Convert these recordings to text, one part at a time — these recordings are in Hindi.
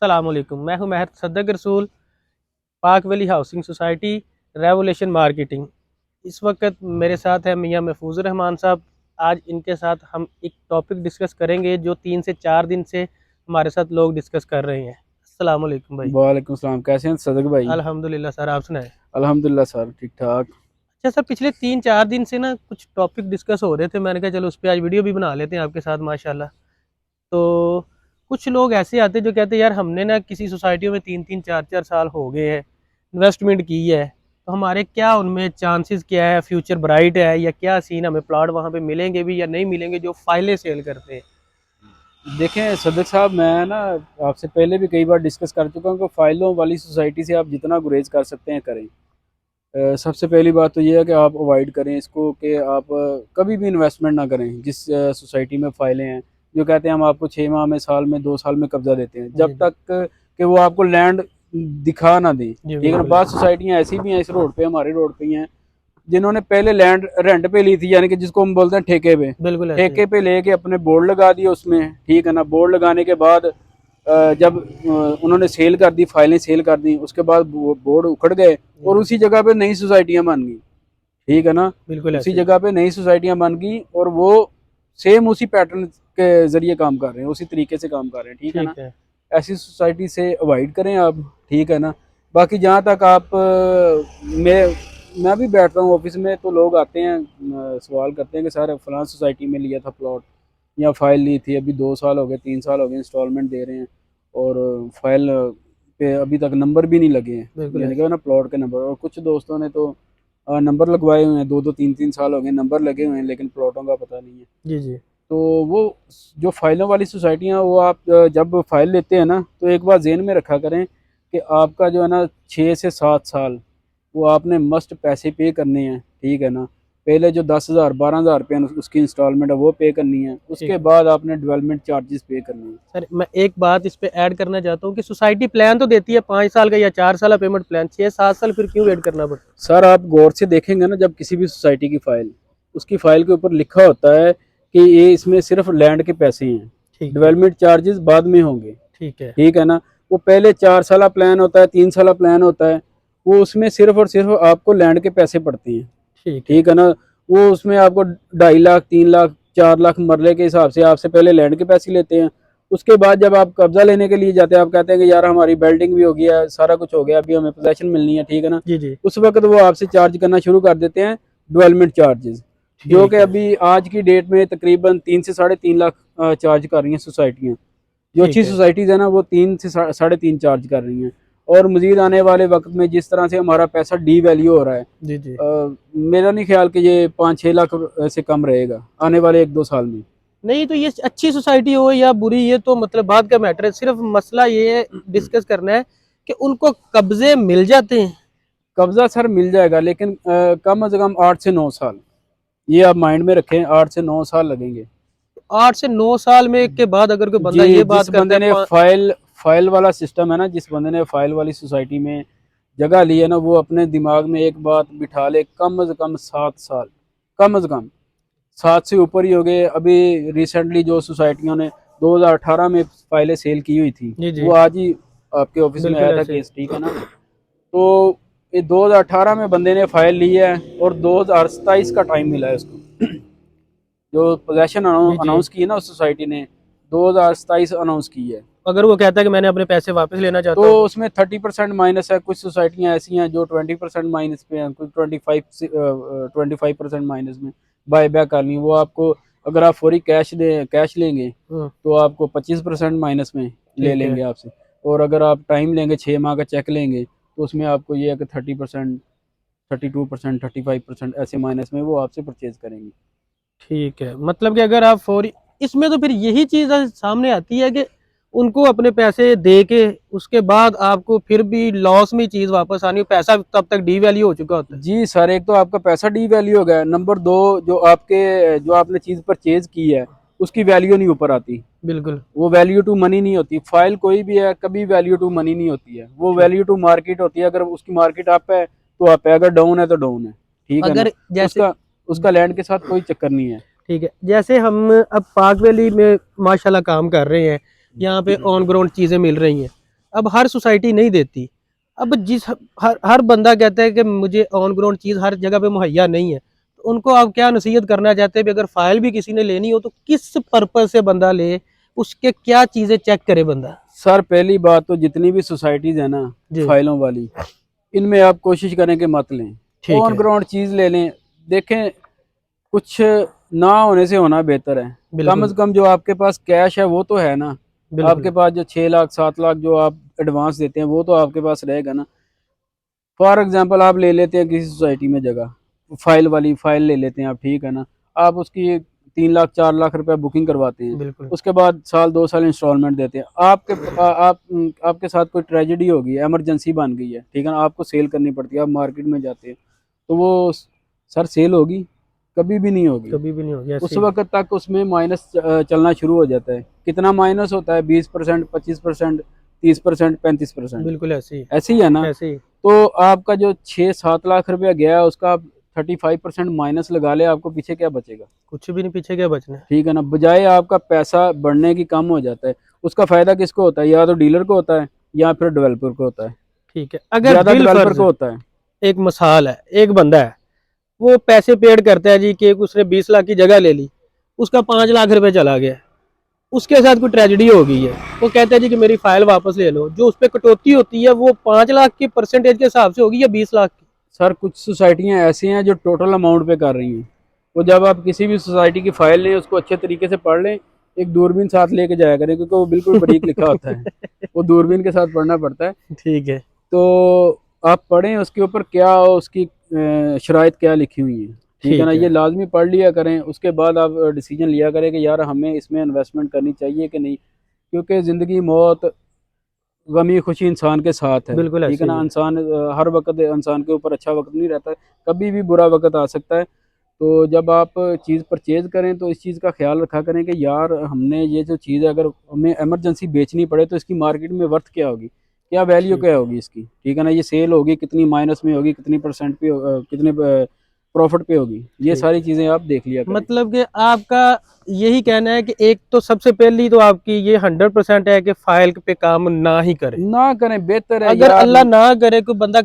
अस्सलाम वालेकुम। मैं हूं महर सद्दक रसूल, पाक valley housing society, revolution marketing. इस वक्त मेरे साथ है मियां महफूजुर रहमान साहब। आज इनके साथ हम एक टॉपिक डिस्कस करेंगे जो 3 से 4 दिन से हमारे साथ लोग डिस्कस कर रहे हैं। अस्सलाम वालेकुम भाई। वालेकुम सलाम। कैसे हैं सदक भाई? अल्हम्दुलिल्लाह सर, आप सुनाए। अल्हम्दुलिल्लाह सर, ठीक ठाक। अच्छा सर, पिछले 3-4 दिन से ना कुछ टॉपिक डिस्कस हो रहे थे, मैंने कहा चलो उस पर आज वीडियो भी बना लेते हैं आपके साथ माशाल्लाह। तो कुछ लोग ऐसे आते जो कहते हैं यार हमने ना किसी सोसाइटियों में 3-3 4-4 साल हो गए हैं, इन्वेस्टमेंट की है, तो हमारे क्या उनमें चांसेस क्या है, फ्यूचर ब्राइट है या क्या सीन, हमें प्लॉट वहाँ पे मिलेंगे भी या नहीं मिलेंगे, जो फाइलें सेल करते हैं। देखें सदक साहब, मैं ना आपसे पहले भी कई बार डिस्कस कर चुका हूँ कि फ़ाइलों वाली सोसाइटी से आप जितना गुरेज कर सकते हैं करें। सबसे पहली बात तो ये है कि आप अवॉइड करें इसको, कि आप कभी भी इन्वेस्टमेंट ना करें जिस सोसाइटी में फ़ाइलें हैं। जो कहते हैं हम आपको 6 माह में, साल में, 2 साल में कब्जा देते हैं, जी जब जी तक कि वो आपको लैंड दिखा ना दें। जी, ठीक है ना। बिल्कुल बाद सोसाइटियाँ ऐसी भी हैं इस रोड पे, हमारे रोड पे ही हैं, जिन्होंने पहले लैंड रेंट पे ली थी, यानी कि जिसको हम बोलते हैं ठेके पे। बिल्कुल ऐसे ही। ठेके पे लेके अपने बोर्ड लगा दिए उसमें, ठीक है ना। बोर्ड लगाने के बाद जब उन्होंने सेल कर दी, फाइलें सेल कर दी, उसके बाद बोर्ड उखड़ गए जी और जी, उसी जगह पे नई सोसाइटियां बन गई। ठीक है ना। बिल्कुल उसी ऐसे ही। जगह पे नई सोसाइटियां बन गई और वो सेम उसी पैटर्न के जरिए काम कर रहे हैं, उसी तरीके से काम कर रहे हैं। ठीक है ना। ठीक है। ऐसी सोसाइटी से अवॉइड करें आप। ठीक है ना। बाकी जहाँ तक आप मैं भी बैठता हूँ ऑफिस में, तो लोग आते हैं, सवाल करते हैं कि सर फलां सोसाइटी में लिया था प्लॉट, या फाइल ली थी, अभी 2 साल हो गए, 3 साल हो गए, इंस्टॉलमेंट दे रहे हैं और फाइल पे अभी तक नंबर भी नहीं लगे हैं, बिल्कुल यानी कि ऐसे ना प्लॉट के नंबर। और कुछ दोस्तों ने तो नंबर लगवाए हुए हैं, 2-2 3-3 साल हो गए, नंबर लगे हुए हैं, लेकिन प्लॉटों का पता नहीं है। ही। जी जी। तो वो जो फाइलों वाली सोसाइटियाँ, वो आप जब फाइल लेते हैं ना, तो एक बार जेहन में रखा करें कि आपका जो है ना 6 से 7 साल वो आपने मस्ट पैसे पे करने हैं। ठीक है ना। पहले जो 10,000 12,000 रुपये उसकी इंस्टॉलमेंट है वो पे करनी है, ठीक उसके है बाद आपने डेवलपमेंट चार्जेस पे करने हैं। सर, मैं एक बात इस पे ऐड करना चाहता हूँ कि सोसाइटी प्लान तो देती है 5 साल का या 4 साल पेमेंट प्लान, 6-7 साल फिर क्यों वेट करना पड़ता सर आप गौर से देखेंगे ना, जब किसी भी सोसाइटी की फाइल, उसकी फाइल के ऊपर लिखा होता है कि ये इसमें सिर्फ लैंड के पैसे हैं, है। ठीक है। डेवलपमेंट चार्जेस बाद में होंगे। ठीक है। ठीक है ना। वो पहले 4 साल प्लान होता है, 3 साल प्लान होता है, वो उसमें सिर्फ और सिर्फ आपको लैंड के पैसे पड़ते हैं। ठीक है। ठीक है ना। वो उसमें आपको 2.5 लाख, 3 लाख, 4 लाख मरले के हिसाब से आपसे पहले लैंड के पैसे लेते हैं। उसके बाद जब आप कब्जा लेने के लिए जाते हैं, आप कहते हैं कि यार हमारी बिल्डिंग भी हो गया, सारा कुछ हो गया, अभी हमें पोजेशन मिलनी है। ठीक है ना। जी जी। उस वक्त वो आपसे चार्ज करना शुरू कर देते हैं, डेवलपमेंट चार्जेस, जो कि ठीक है। अभी आज की डेट में तकरीबन 3 से 3.5 लाख चार्ज कर रही हैं सोसाइटियाँ। जो ठीक अच्छी है। सोसाइटीज़ है ना, वो 3 से 3.5 चार्ज कर रही हैं। और मजीद आने वाले वक्त में जिस तरह से हमारा पैसा डी वैल्यू हो रहा है, जी जी। मेरा नहीं ख्याल कि ये 5-6 लाख से कम रहेगा आने वाले 1-2 साल में। नहीं तो ये अच्छी सोसाइटी हो या बुरी, ये तो मतलब बात का मैटर है, सिर्फ मसला ये है डिस्कस करना है कि उनको कब्जे मिल जाते हैं। कब्जा सर मिल जाएगा, लेकिन कम अज कम 8 से 9 साल, ये आप माइंड में रखें, 8 से 9 साल लगेंगे। 8 से 9 साल में के बाद अगर कोई बंदा जी, ये बात जिस करता बंदे है ने फाइल फाइल वाला सिस्टम है ना, जिस बंदे ने फाइल वाली सोसाइटी में जगह ली है ना, वो अपने दिमाग में एक बात बिठा ले, कम अज कम 7 साल, कम अज कम 7 से ऊपर ही हो गए। अभी रिसेंटली जो सोसाइटियों ने 2018 में फाइलें सेल की हुई थी, जी जी, वो आज ही आपके ऑफिस में बिल्कुल आया था ऐसे ही। केस। ठीक है ना। तो ये 2018 में बंदे ने फाइल ली है और 2027 का टाइम मिला है उसको। जो पोजेशन जी जी, अनाउंस की है ना उस सोसाइटी ने, 2027 अनाउंस की है। अगर वो कहता है कि मैंने अपने पैसे वापस लेना तो चाहता हूँ तो। उसमें 30% माइनस है। कुछ सोसाइटियाँ ऐसी हैं जो 20% माइनस पे हैं, कुछ 25% माइनस में बाय बैक कर ली। वो आपको, अगर आप फौरी कैश लेंगे, तो आपको 25% माइनस में ले ठीक है। लेंगे आपसे। और अगर आप टाइम लेंगे, 6 माह का चेक लेंगे, तो उसमें आपको ये है कि 30%, 32%, 35% ऐसे माइनस में वो आपसे परचेज करेंगे। ठीक है, मतलब कि अगर आप फौरी, इसमें तो फिर यही चीज सामने आती है कि उनको अपने पैसे दे के उसके बाद आपको फिर भी लॉस में चीज वापस आनी, पैसा तब तक डी वैल्यू हो चुका होता है। जी सर, एक तो आपका पैसा डी वैल्यू हो गया, नंबर 2, जो आपने चीज़ परचेज की है उसकी वैल्यू नहीं ऊपर आती। बिल्कुल। वो वैल्यू टू मनी नहीं होती। फाइल कोई भी है, कभी वैल्यू टू मनी नहीं होती है, वो ठीक। वैल्यू टू मार्केट होती है। अगर उसकी मार्केट अप है तो अप है, अगर डाउन है तो डाउन है। ठीक है ना। अगर जैसे, उसका उसका लैंड के साथ कोई चक्कर नहीं है। ठीक है, जैसे हम अब पाक वैली में माशाल्लाह काम कर रहे हैं, यहाँ पे ऑन ग्राउंड चीज़ें मिल रही हैं, अब हर सोसाइटी नहीं देती। अब हर बंदा कहता है कि मुझे ऑन ग्राउंड चीज़ हर जगह पे मुहैया नहीं है, तो उनको आप क्या नसीहत करना चाहते हैं भी अगर फाइल भी किसी ने लेनी हो तो किस पर्पज से बंदा ले, उसके क्या चीज़ें चेक करे बंदा? सर पहली बात तो जितनी भी सोसाइटीज है ना जी फाइलों वाली, इनमें आप कोशिश करें कि मत लें, ठीक ऑन है। ग्राउंड चीज़ ले लें। देखें, कुछ ना होने से होना बेहतर है। कम बिल्कुल से कम जो आपके पास कैश है वो तो है ना, बिल्कुल। आपके पास जो 6 लाख 7 लाख जो आप एडवांस देते हैं वो तो आपके पास रहेगा ना। फॉर एग्जांपल आप ले लेते हैं किसी सोसाइटी में जगह, फाइल वाली फाइल ले लेते हैं आप, ठीक है ना। आप उसकी 3 लाख 4 लाख रुपए बुकिंग करवाते हैं, बिल्कुल उसके बाद साल 2 साल इंस्टॉलमेंट देते हैं। आपके साथ कोई ट्रेजेडी हो गई है, इमरजेंसी बन गई है, ठीक है ना, आपको सेल करनी पड़ती है, आप मार्केट में जाते हैं, तो वो सर सेल होगी? कभी भी नहीं होगी। कभी भी नहीं होगी उस ऐसे ही। वक्त तक उसमें माइनस चलना शुरू हो जाता है। कितना माइनस होता है? 20%, 25%, 30%, 35%, बिल्कुल ऐसे ही। ऐसे ही है ना। ऐसे ही। तो आपका जो 6-7 लाख रुपया गया है उसका आप 35% माइनस लगा ले, आपको पीछे क्या बचेगा? कुछ भी नहीं, पीछे क्या बचना है। ठीक है ना। बजाय आपका पैसा बढ़ने की कम हो जाता है, उसका फायदा किसको होता है? या तो डीलर को होता है या फिर डेवलपर को होता है। ठीक है, अगर ज्यादा बिल डेवलपर फर्ज, को होता है। एक मिसाल है, एक बंदा है, वो पैसे पेड करता है जी कि उसने 20 लाख की जगह ले ली, उसका 5 लाख रुपए चला गया, उसके साथ कोई ट्रेजेडी हो गई है, वो कहता है जी कि मेरी फाइल वापस ले लो, जो उस पर कटौती होती है वो 5 लाख की परसेंटेज के हिसाब से होगी या 20 लाख की? सर कुछ सोसाइटियां ऐसी हैं जो टोटल अमाउंट पे कर रही हैं। वो जब आप किसी भी सोसाइटी की फाइल लें उसको अच्छे तरीके से पढ़ लें, एक दूरबीन साथ लेके जाया करें, क्योंकि वो बिल्कुल बारीक लिखा होता है, वो दूरबीन के साथ पढ़ना पड़ता है। ठीक है। तो आप पढ़ें उसके ऊपर क्या उसकी शराइत क्या लिखी हुई है, ठीक है ना, ठीक है। ये लाजमी पढ़ लिया करें। उसके बाद आप डिसीजन लिया करें कि यार हमें इसमें इन्वेस्टमेंट करनी चाहिए कि नहीं, क्योंकि ज़िंदगी मौत गमी खुशी इंसान के साथ है, बिल्कुल ठीक है ऐसे ही ना। है। इंसान हर वक्त इंसान के ऊपर अच्छा वक्त नहीं रहता है, कभी भी बुरा वक्त आ सकता है। तो जब आप चीज़ परचेज करें तो इस चीज़ का ख्याल रखा करें कि यार हमने ये जो चीज़ है अगर हमें इमरजेंसी बेचनी पड़े तो इसकी मार्केट में वर्थ क्या होगी, क्या वैल्यू ठीक क्या है। होगी इसकी, ठीक है ना। ये सेल होगी कितनी, माइनस में होगी कितनी, परसेंट पे कितने प्रॉफिट पे होगी, ये ठीक सारी है, चीज़ें आप देख लिया करें। मतलब कि आपका यही कहना है कि एक तो सबसे पहली तो आपकी ये 100% है कि फाइल पे काम ना ही करे। ना करें बेहतर है अगर यार। अल्लाह ना करे कोई बंदा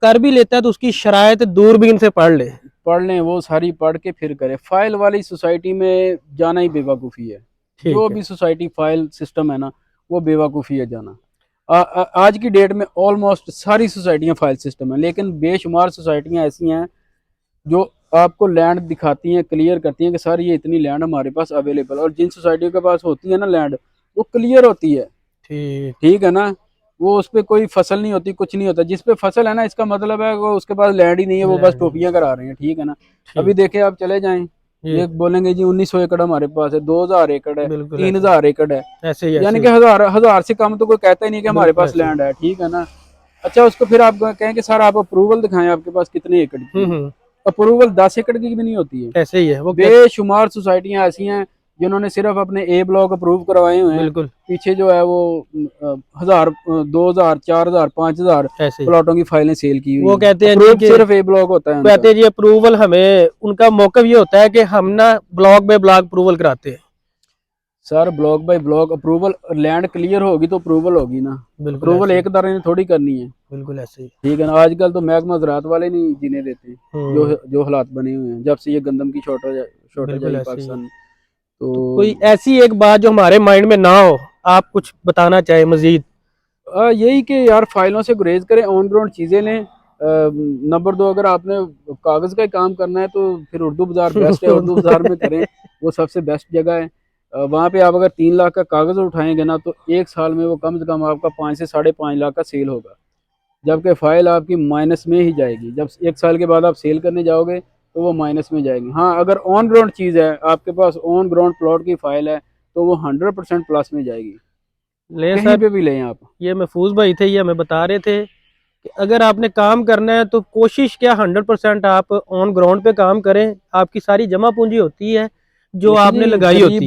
कर भी लेता है तो उसकी शरायत दूरबीन से पढ़ ले। पढ़ लें, वो सारी पढ़ के फिर करें। फाइल वाली सोसाइटी में जाना ही बेवकूफ़ी है। जो ठीक है। भी सोसाइटी फाइल सिस्टम है ना, वो बेवकूफ़ी है जाना। आज की डेट में ऑलमोस्ट सारी सोसाइटियां फाइल सिस्टम है, लेकिन बेशुमार सोसाइटियां ऐसी हैं जो आपको लैंड दिखाती हैं, क्लियर करती हैं कि सर ये इतनी लैंड हमारे पास अवेलेबल, और जिन सोसाइटियों के पास होती है ना लैंड, वो क्लियर होती है, ठीक। ठीक है ना। वो उस पर कोई फसल नहीं होती, कुछ नहीं होता। जिस पे फसल है ना, इसका मतलब है वो उसके पास लैंड ही नहीं है, वो बस लैंड। टोपियां करा रहे हैं, ठीक है ना। अभी ठीक। देखे आप चले जाएं, जी ये बोलेंगे जी 1900 एकड़ हमारे पास है, 2000 एकड़ है, बिल्कुल तीन ऐसे हजार एकड़ है। ऐसे ही यानी ऐसे कि ही। हजार हजार से कम तो कोई कहता ही नहीं कि हमारे बिल्कुल पास ऐसे ही। लैंड है, ठीक है ना। अच्छा, उसको फिर आप कहें कि सर आप अप्रूवल दिखाएं आपके पास कितने एकड़ की है। हम्म। अप्रूवल 10 एकड़ की भी नहीं होती है। ऐसे ही है वो कहते। बेशुमार सोसाइटियां ऐसी हैं जिन्होंने सिर्फ अपने ए ब्लॉक अप्रूव करवाए हुए हैं, बिल्कुल पीछे जो है वो 1000 2000 4000 ऐसे ही। प्लॉटों की फाइलें सेल की हुई वो हैं। कहते हैं जी अप्रूव कि, सिर्फ ए ब्लॉक होता है कहते उनका। हैं जी अप्रूवल हमें, उनका मौकव ये होता है कि हम ना ब्लॉक बाय ब्लॉक अप्रूवल कराते हैं। Sir block bye block approval, land clear होगी तो अप्रूवल होगी ना। बिल्कुल अप्रूवल ऐसे ही। एक तरह ने थोड़ी करनी है, बिल्कुल ऐसे ही। ठीक है ना। आजकल तो महकमा ज़राअत वाले नहीं जीने देते, जो हम्म। जो हालात बने हुए हैं जब से ये गंदम की शॉर्टेज बिल्कुल आई ऐसे ही है। पाकिस्तान में। तो तो कोई ऐसी एक बात जो हमारे माइंड में ना हो, आप कुछ बताना चाहे मजीद? यही कि यार फाइलों से गुरेज करें, ऑन ग्राउंड चीज़ें लें। नंबर 2, अगर आपने कागज़ का ही काम करना है तो फिर उर्दू बाज़ार बेस्ट है, उर्दू बाज़ार में करें, वो सबसे बेस्ट जगह है। वहाँ पे आप अगर 3 लाख का कागज़ उठाएंगे ना तो एक साल में वो कम से कम आपका 5 से 5.5 लाख का सेल होगा, जबकि फ़ाइल आपकी माइनस में ही जाएगी। जब एक साल के बाद आप सेल करने जाओगे तो वो माइनस में जाएगी। हाँ, अगर ऑन ग्राउंड चीज़ है, आपके पास ऑन ग्राउंड प्लॉट की फ़ाइल है, तो वो 100% प्लस में जाएगी, ले कहीं सर, पे भी लें आप। ये महफूज भाई थे, ये हमें बता रहे थे कि अगर आपने काम करना है तो कोशिश क्या 100% आप ऑन ग्राउंड पे काम करें। आपकी सारी जमा पूंजी होती है जो देखें आपने जी, लगाई होती है।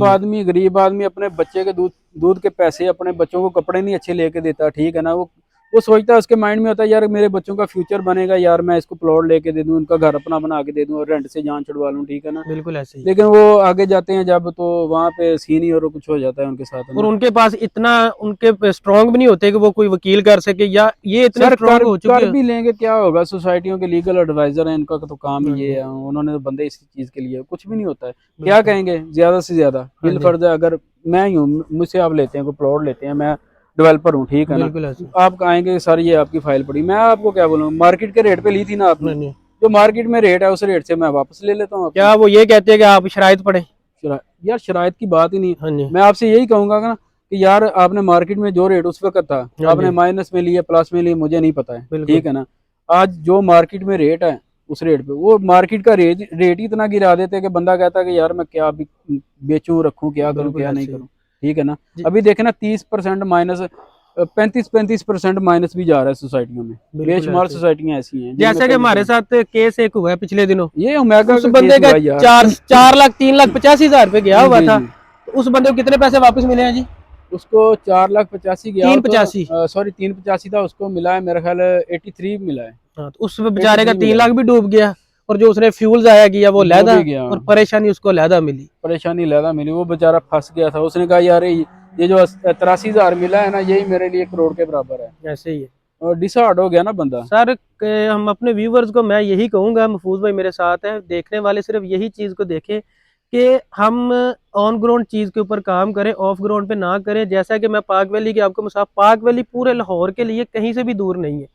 गरीब आदमी अपने बच्चे के दूध दूध के पैसे, अपने बच्चों को कपड़े नहीं अच्छे लेके देता, ठीक है ना। वो वो सोचता है, उसके माइंड में होता है यार मेरे बच्चों का फ्यूचर बनेगा, यार मैं इसको प्लॉट लेके दे दूं, उनका घर अपना बना के दे दूं और रेंट से जान छुड़वा लूं, ठीक है ना। बिल्कुल ऐसे ही। लेकिन वो आगे जाते हैं जब, तो वहाँ पे सीन ही और कुछ हो जाता है उनके साथ, है और ना। उनके पास इतना, उनके स्ट्रांग भी नहीं होते कि वो कोई वकील कर सके, या ये इतने सर स्ट्रांग हो चुके कर हैं। भी लेंगे, क्या होगा, सोसाइटियों के लीगल एडवाइजर हैं, इनका तो काम हाँ ही जी, ये है, उन्होंने तो बंदे इसी चीज के लिए, कुछ भी नहीं होता है। क्या बिल्कुल। कहेंगे ज्यादा से ज्यादा, हाँ बिल जी, फर्ज है, अगर मैं ही हूँ, मुझसे आप लेते हैं कोई प्लॉट लेते हैं, मैं डेवलपर हूँ, ठीक है ना। बिल्कुल ऐसे। आप आएंगे सर ये आपकी फाइल पड़ी, मैं आपको क्या बोलूँ, मार्केट के रेट पे ली थी ना आपने, हाँ जी। जो मार्केट में रेट है उस रेट से मैं वापस ले लेता हूँ आपसे। क्या वो ये कहते हैं कि आप शराइत पढ़े? यार शराइत की बात ही नहीं। हाँ जी, मैं आपसे यही कहूंगा ना कि यार आपने मार्केट में जो रेट उस वक्त था, हाँ आपने जी, माइनस में लिया प्लस में लिया मुझे नहीं पता है, बिल्कुल। ठीक है ना। आज जो मार्केट में रेट है उस रेट पे, वो मार्केट का रेट ही इतना गिरा देते हैं कि बंदा कहता है कि यार मैं क्या भी बेचूं रखूं, क्या करूं बिल्कुल क्या नहीं ऐसे ही। करूं, ठीक है ना। जी, अभी देखे ना 30% माइनस, 35% माइनस भी जा रहा है सोसाइटियों में। बिल्कुल बेशुमार ऐसे ही। सोसाइटियां ऐसी हैं जिनमें जैसे कि कभी हमारे साथ केस एक हुआ है पिछले दिनों, ये ओमेगा उस का बंदे केस का हुआ यार। 4 लाख 3,85,000 रुपए गया जी हुआ जी था। जी। तो उस बंदे को कितने पैसे वापस मिले हैं जी? उसको 4,85,000 गया हो तीन तो, पचासी सॉरी 385 था, उसको मिला है मेरा ख्याल 83 मिला है। हाँ, तो उस बेचारे का 83 तीन मिला लाख है, भी डूब गया। और जो उसने फ्यूल जाया किया वो वो लहदा, भी गया। और परेशानी उसको लहदा मिली। परेशानी ज्यादा मिली, वो बेचारा फंस गया था, उसने कहा यार ये जो 83,000 मिला है ना, यही मेरे लिए करोड़ के बराबर है, ऐसे ही है और डिसहार्ड हो गया ना बंदा। सर। हम अपने व्यूवर्स को मैं यही कहूंगा, महफूज भाई मेरे साथ है, देखने वाले सिर्फ यही चीज को देखें कि हम ऑन ग्राउंड चीज के ऊपर काम करें, ऑफ ग्राउंड पे ना करें। जैसा कि मैं पाक वैली की आपको मिसाल, पाक वैली पूरे लाहौर के लिए कहीं से भी दूर नहीं है,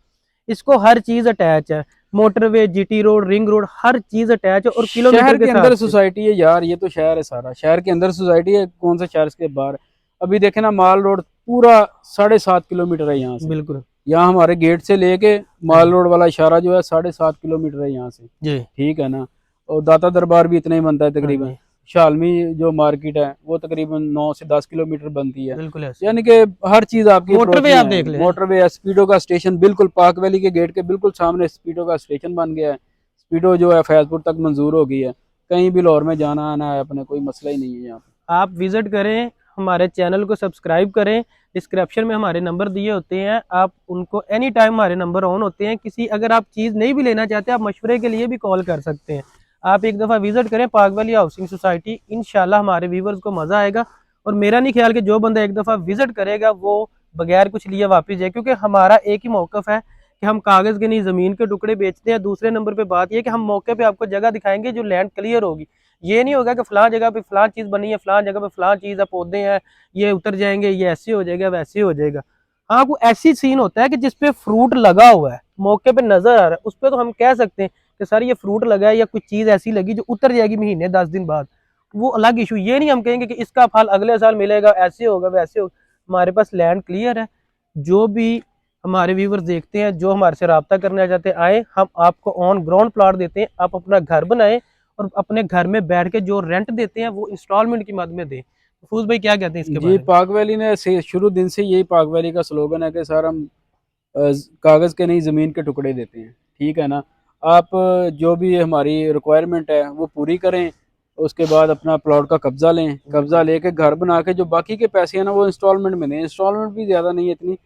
इसको हर चीज अटैच है, motorway, GT road, ring road, हर चीज अटैच है और किलोमीटर शहर के के हिसाब अंदर से। सोसाइटी है यार, ये तो शहर है सारा, शहर के अंदर सोसाइटी है, कौन सा शहर के बाहर। अभी देखे ना माल रोड पूरा 7.5 किलोमीटर है यहाँ से, बिल्कुल। यहाँ हमारे गेट से लेके हाँ माल जी, रोड वाला इशारा जो है 7.5 किलोमीटर है यहाँ से, जी, ठीक है ना। और दाता दरबार भी इतना ही बनता है हाँ तकरीबन। जी, शालमी जो मार्केट है वो तकरीबन 9 से 10 किलोमीटर बनती है। बिल्कुल ऐसे। यानी कि हर चीज आपकी अप्रोच मोटरवे में आप है, देख लें। मोटरवे है, स्पीडो का स्टेशन बिल्कुल पाक वैली के गेट के बिल्कुल सामने स्पीडो का स्टेशन बन गया है। स्पीडो जो है फैजपुर तक मंजूर हो गई है, कहीं भी लाहौर में जाना आना है अपने, कोई मसला ही नहीं है यहाँ पे। आप विजिट करें, हमारे चैनल को सब्सक्राइब करें। डिस्क्रिप्शन में हमारे नंबर दिए होते हैं, आप उनको एनी टाइम, हमारे नंबर ऑन होते हैं। किसी अगर आप चीज़ नहीं भी लेना चाहते, आप मशवरे के लिए भी कॉल कर सकते हैं। आप एक दफ़ा विजिट करें पाक वैली हाउसिंग सोसाइटी, इंशाल्लाह हमारे व्यूवर्स को मज़ा आएगा। और मेरा नहीं ख्याल कि जो बंदा एक दफ़ा विजिट करेगा वो बगैर कुछ लिए वापस जाए, क्योंकि हमारा एक ही मौकफ है कि हम कागज़ के नहीं ज़मीन के टुकड़े बेचते हैं। दूसरे नंबर पर बात यह कि हम मौके पर आपको जगह दिखाएंगे जो लैंड क्लियर होगी। ये नहीं होगा कि फलां जगह पे फलां चीज़ बनी है, फलां जगह पे फलां चीज़ है, पौधे हैं, ये उतर जाएंगे, ये ऐसे हो जाएगा, वैसे हो जाएगा। हाँ, कोई ऐसी सीन होता है कि जिसपे फ्रूट लगा हुआ है, मौके पे नजर आ रहा है, उस पर तो हम कह सकते हैं कि सर ये फ्रूट लगा है, या कुछ चीज़ ऐसी लगी जो उतर जाएगी महीने 10 दिन बाद, वो अलग इशू। ये नहीं हम कहेंगे कि इसका फल अगले साल मिलेगा, ऐसे होगा वैसे होगा। हमारे पास लैंड क्लियर है। जो भी हमारे व्यूवर्स देखते हैं, जो हमारे से रब्ता करना चाहते हैं, आए, हम आपको ऑन ग्राउंड प्लॉट देते हैं, आप अपना घर बनाएं और अपने घर में बैठ के जो रेंट देते हैं वो इंस्टॉलमेंट की मद में दें। फूज भाई क्या कहते हैं इसके जी बारे में? पाक वैली ने शुरू दिन से यही पाक वैली का स्लोगन है कि सर हम कागज़ के नहीं ज़मीन के टुकड़े देते हैं, ठीक है ना। आप जो भी हमारी रिक्वायरमेंट है वो पूरी करें, उसके बाद अपना प्लॉट का कब्ज़ा लें, कब्ज़ा बिल्कुल, लेके घर बना के जो बाकी के पैसे हैं ना वो इंस्टॉलमेंट में दें। इंस्टॉलमेंट भी ज़्यादा नहीं है इतनी,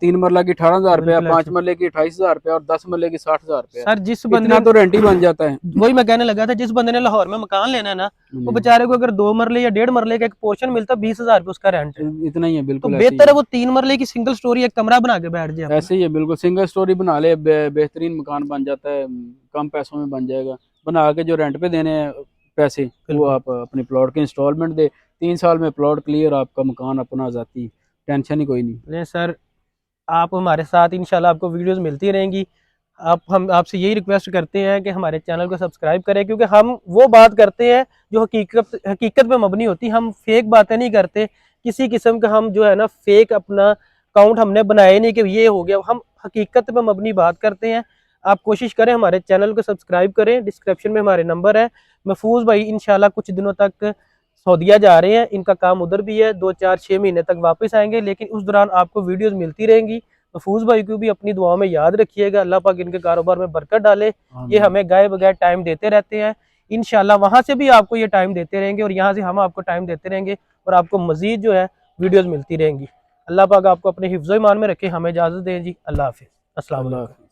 3 मरला की 18,000 रुपया, बिल्कुल 5 मरले की 28,000 रुपया और 10 मरले की 60,000 रुपया। सर जिस बंदे इतना तो रेंट ही बन जाता है। वही मैं कहने लगा था, जिस बंदे ने लाहौर में मकान लेना है ना, वो जी, बेचारे को अगर 2 मरले या 1.5 मरले का एक पोर्शन मिलता, 20,000 रुपये उसका रेंट है। इतना ही है, तो बिल्कुल ऐसे ही बेहतर है है। वो 3 मरले की सिंगल स्टोरी एक कमरा बना के बैठ जाए अपना। ऐसे ही है बिल्कुल, सिंगल स्टोरी बना ले, बेहतरीन मकान बन जाता है, कम पैसों में बन जाएगा। बना के जो रेंट पे देने हैं पैसे, वो बिल्कुल। आप अपने प्लॉट के इंस्टॉलमेंट दे, 3 साल में प्लॉट क्लियर, आपका मकान अपना जाती, टेंशन ही कोई नहीं। नहीं सर, आप हमारे साथ इंशाल्लाह आपको वीडियोस मिलती रहेंगी। आप हम आपसे यही रिक्वेस्ट करते हैं कि हमारे चैनल को सब्सक्राइब करें, क्योंकि हम वो बात करते हैं जो हकीकत हकीकत पे मबनी होती। हम फेक बातें नहीं करते, किसी किस्म का हम जो है ना फेक अपना अकाउंट हमने बनाए नहीं कि ये हो गया। हम हकीकत पे मबनी बात करते हैं। आप कोशिश करें हमारे चैनल को सब्सक्राइब करें। डिस्क्रिप्शन में हमारे नंबर है। महफूज भाई इंशाल्लाह कुछ दिनों तक सऊदीया जा रहे हैं, इनका काम उधर भी है, 2 4 6 महीने तक वापस आएंगे, लेकिन उस दौरान आपको वीडियोस मिलती रहेंगी। महफूज भाई को भी अपनी दुआओं में याद रखिएगा, अल्लाह पाक इनके कारोबार में बरकत डाले। ये आमीन। हमें गाए बगैर टाइम देते रहते हैं, इंशाल्लाह वहाँ से भी आपको ये टाइम देते रहेंगे और यहाँ से हम आपको टाइम देते रहेंगे, और आपको मजीद जो है वीडियोस मिलती रहेंगी। अल्लाह पाक आपको अपने हिफ्ज़-ओ-ईमान में रखे। हमें इजाज़त दें जी। अल्लाह हाफ़िज़। अस्सलाम वालेकुम।